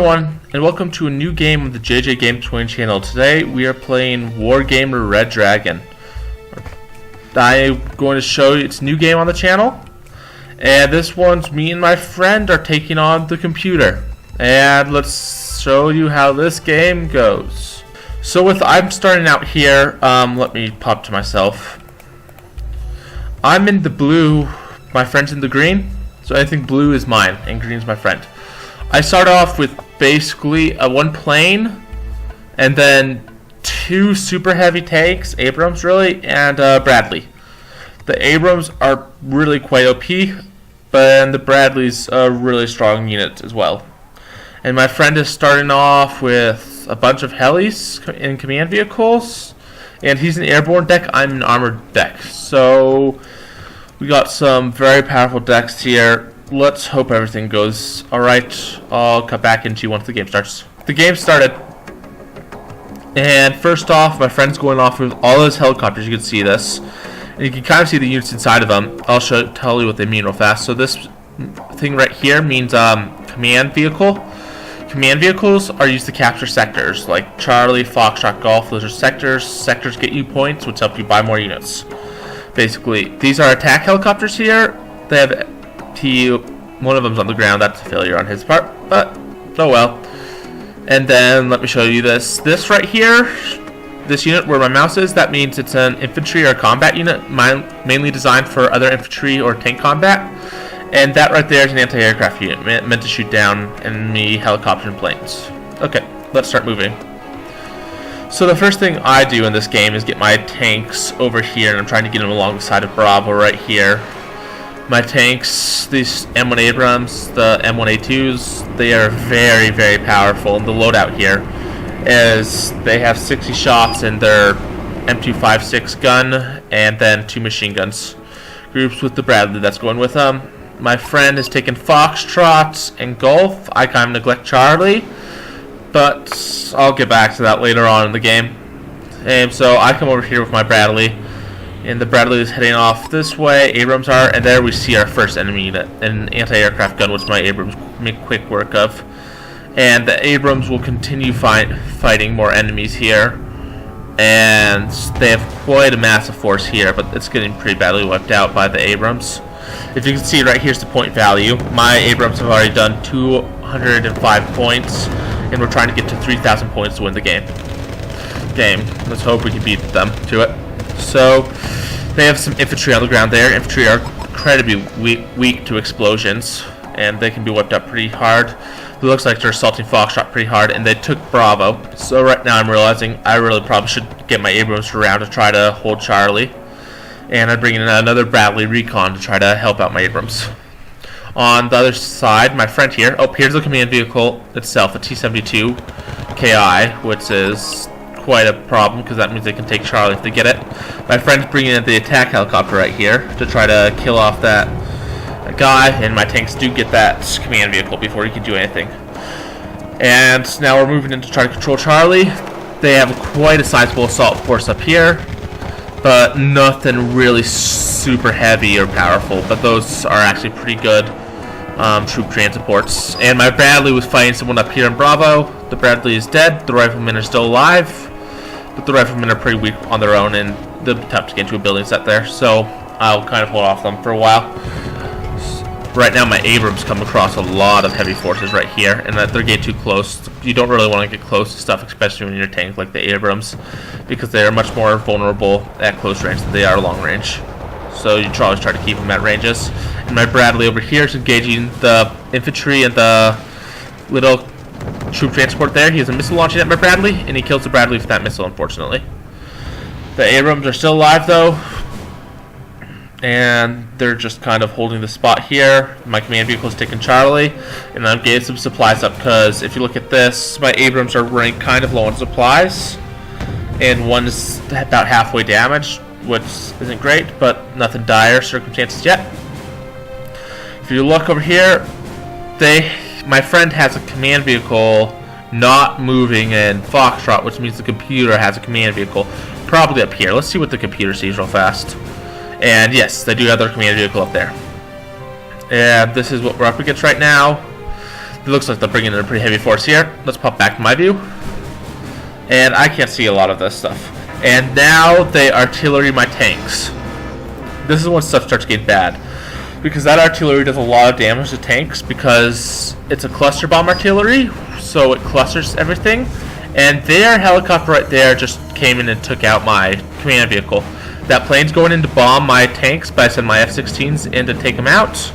everyone, and welcome to a new game of the JJ Game Twin channel. Today we are playing Wargame Red Dragon. I'm going to show you its new game on the channel, and this one's me and my friend are taking on the computer. And let's show you how this game goes. So I'm starting out here. Let me pop to myself. I'm in the blue, my friend's in the green, so I think blue is mine and green is my friend. I start off with basically one plane, and then two super heavy tanks, Abrams really, and Bradley. The Abrams are really quite OP, but the Bradley's a really strong unit as well. And my friend is starting off with a bunch of helis in command vehicles, and he's an airborne deck, I'm an armored deck. So we got some very powerful decks here. Let's hope everything goes alright. I'll cut back into you once the game starts. The game started, and first off, my friend's going off with all his helicopters. You can see this, and you can kind of see the units inside of them. I'll tell you what they mean real fast. So this thing right here means command vehicle. Command vehicles are used to capture sectors, like Charlie, Foxtrot, Golf. Those are sectors. Sectors get you points, which help you buy more units. Basically, these are attack helicopters here. They have one of them's on the ground. That's a failure on his part, but oh well. And then let me show you this. This right here, this unit where my mouse is, that means it's an infantry or combat unit, mainly designed for other infantry or tank combat. And that right there is an anti-aircraft unit meant to shoot down enemy helicopters and planes. Okay, let's start moving. So the first thing I do in this game is get my tanks over here, and I'm trying to get them along the side of Bravo right here. My tanks, these M1 Abrams, the M1A2s, they are very, very powerful. And the loadout here is they have 60 shots in their M256 gun, and then 2 machine guns. Groups with the Bradley that's going with them. My friend has taken Foxtrot and Golf. I kind of neglect Charlie, but I'll get back to that later on in the game. And so I come over here with my Bradley. And the Bradley is heading off this way, Abrams are, and there we see our first enemy unit, an anti-aircraft gun, which my Abrams make quick work of. And the Abrams will continue fighting more enemies here, and they have quite a massive force here, but it's getting pretty badly wiped out by the Abrams. If you can see right here's the point value. My Abrams have already done 205 points, and we're trying to get to 3,000 points to win the game. Let's hope we can beat them to it. So they have some infantry on the ground there. Infantry are incredibly weak to explosions, and they can be wiped out pretty hard. It looks like they're assaulting Foxtrot pretty hard, and they took Bravo. So right now I'm realizing I really probably should get my Abrams around to try to hold Charlie. And I'm bringing in another Bradley Recon to try to help out my Abrams. On the other side, my friend here. Oh, here's the command vehicle itself, a T-72 KI, which is quite a problem because that means they can take Charlie if they get it. My friend's bringing in the attack helicopter right here to try to kill off that guy, and my tanks do get that command vehicle before he can do anything. And now we're moving in to try to control Charlie. They have quite a sizable assault force up here, but nothing really super heavy or powerful, but those are actually pretty good troop transports. And my Bradley was fighting someone up here in Bravo. The Bradley is dead. The riflemen are still alive, but the riflemen are pretty weak on their own, and they'll be tough to get into a building set there, so I'll kind of hold off them for a while. Right now my Abrams come across a lot of heavy forces right here, and that they're getting too close. You don't really want to get close to stuff, especially when you're a tank like the Abrams, because they are much more vulnerable at close range than they are long range. So you always try to keep them at ranges. And my Bradley over here is engaging the infantry and the little troop transport there. He has a missile launching at my Bradley, and he kills the Bradley with that missile, unfortunately. The Abrams are still alive though, and they're just kind of holding the spot here. My command vehicle is taking Charlie, and I'm getting some supplies up, because if you look at this, my Abrams are running kind of low on supplies, and one is about halfway damaged, which isn't great, but nothing dire circumstances yet. If you look over here, my friend has a command vehicle not moving in Foxtrot, which means the computer has a command vehicle probably up here. Let's see what the computer sees real fast. And yes, they do have their command vehicle up there. And this is what we're up against right now. It looks like they're bringing in a pretty heavy force here. Let's pop back to my view. And I can't see a lot of this stuff. And now they artillery my tanks. This is when stuff starts getting bad. Because that artillery does a lot of damage to tanks because it's a cluster bomb artillery, so it clusters everything. And their helicopter right there just came in and took out my command vehicle. That plane's going in to bomb my tanks, but I send my F-16s in to take them out.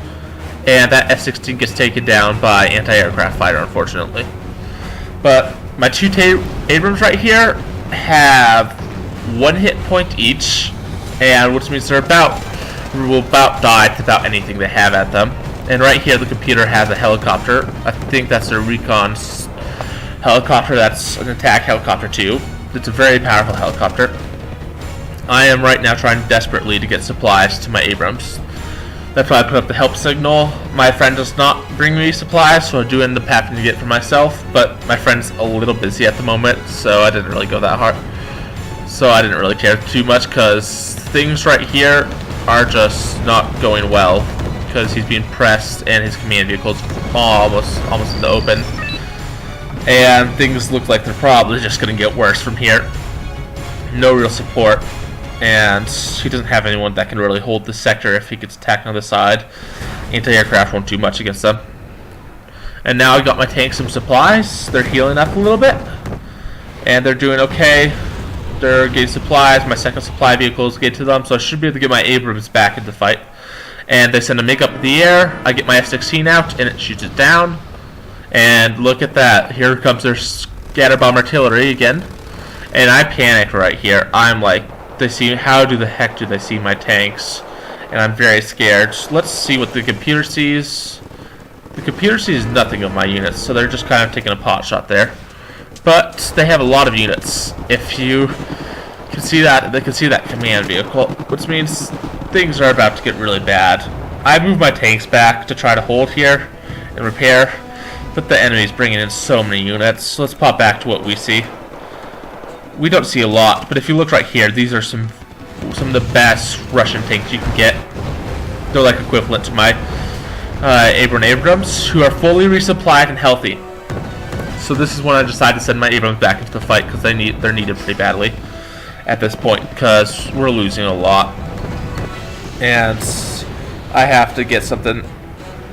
And that F-16 gets taken down by anti-aircraft fighter, unfortunately. But my two Abrams right here have 1 hit point each, and which means will about die without anything they have at them. And right here, the computer has a helicopter. I think that's a recon helicopter. That's an attack helicopter too. It's a very powerful helicopter. I am right now trying desperately to get supplies to my Abrams. That's why I put up the help signal. My friend does not bring me supplies, so I do end up having to get for myself, but my friend's a little busy at the moment, so I didn't really go that hard. So I didn't really care too much, because things right here are just not going well, because he's being pressed and his command vehicle's almost in the open. And things look like they're probably just going to get worse from here. No real support. And he doesn't have anyone that can really hold the sector if he gets attacked on the side. Anti-aircraft won't do much against them. And now I got my tanks some supplies. They're healing up a little bit. And they're doing okay. They're getting supplies. My second supply vehicles get to them. So I should be able to get my Abrams back into the fight. And they send a MiG up in the air. I get my F-16 out and it shoots it down. And look at that. Here comes their scatter bomb artillery again. And I panicked right here. I'm like, how the heck do they see my tanks? And I'm very scared. Let's see what the computer sees. The computer sees nothing of my units, so they're just kind of taking a pot shot there. But they have a lot of units. If you can see that, they can see that command vehicle, which means things are about to get really bad. I moved my tanks back to try to hold here and repair, but the enemy's bringing in so many units. So let's pop back to what we see. We don't see a lot, but if you look right here, these are some of the best Russian tanks you can get. They're like equivalent to my Abrams, who are fully resupplied and healthy. So this is when I decided to send my Abrams back into the fight because they're needed pretty badly at this point because we're losing a lot, and I have to get something.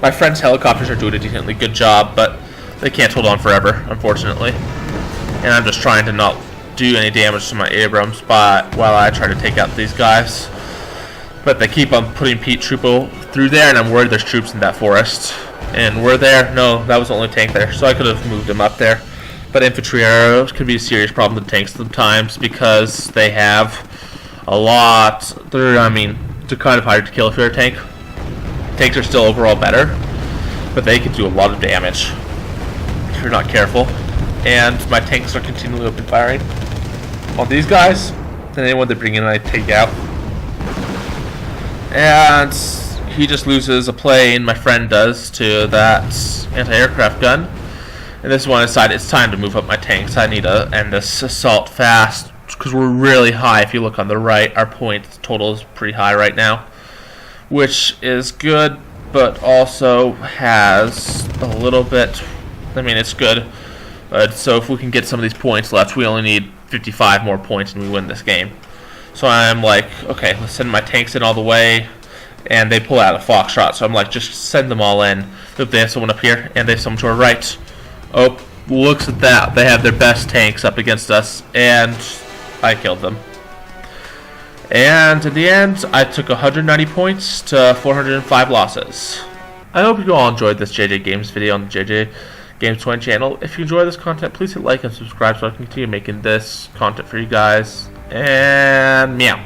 My friend's helicopters are doing a decently good job, but they can't hold on forever, unfortunately. And I'm just trying to not do any damage to my Abrams while I try to take out these guys. But they keep on putting Pete Troopo through there, and I'm worried there's troops in that forest. And we're there. No, that was the only tank there, so I could have moved him up there. But infantry arrows could be a serious problem to tanks sometimes because they have a lot. They're kind of hard to kill if you're a tank. Tanks are still overall better, but they can do a lot of damage if you're not careful. And my tanks are continually open firing on these guys, and anyone they bring in I take out. And he just loses a plane, my friend does, to that anti-aircraft gun. And this is when I decided it's time to move up my tanks. I need to end this assault fast, because we're really high. If you look on the right, our point total is pretty high right now, which is good, but also has a little bit, it's good. So if we can get some of these points left, we only need 55 more points and we win this game. So I'm like, okay, let's send my tanks in all the way. And they pull out a Foxtrot, so I'm like, just send them all in. If they have someone up here, and they have someone to our right. Oh, looks at that. They have their best tanks up against us, and I killed them. And in the end, I took 190 points to 405 losses. I hope you all enjoyed this JJ Games video on the JJ Games 20 channel. If you enjoy this content, please hit like and subscribe so I can continue making this content for you guys. And meow.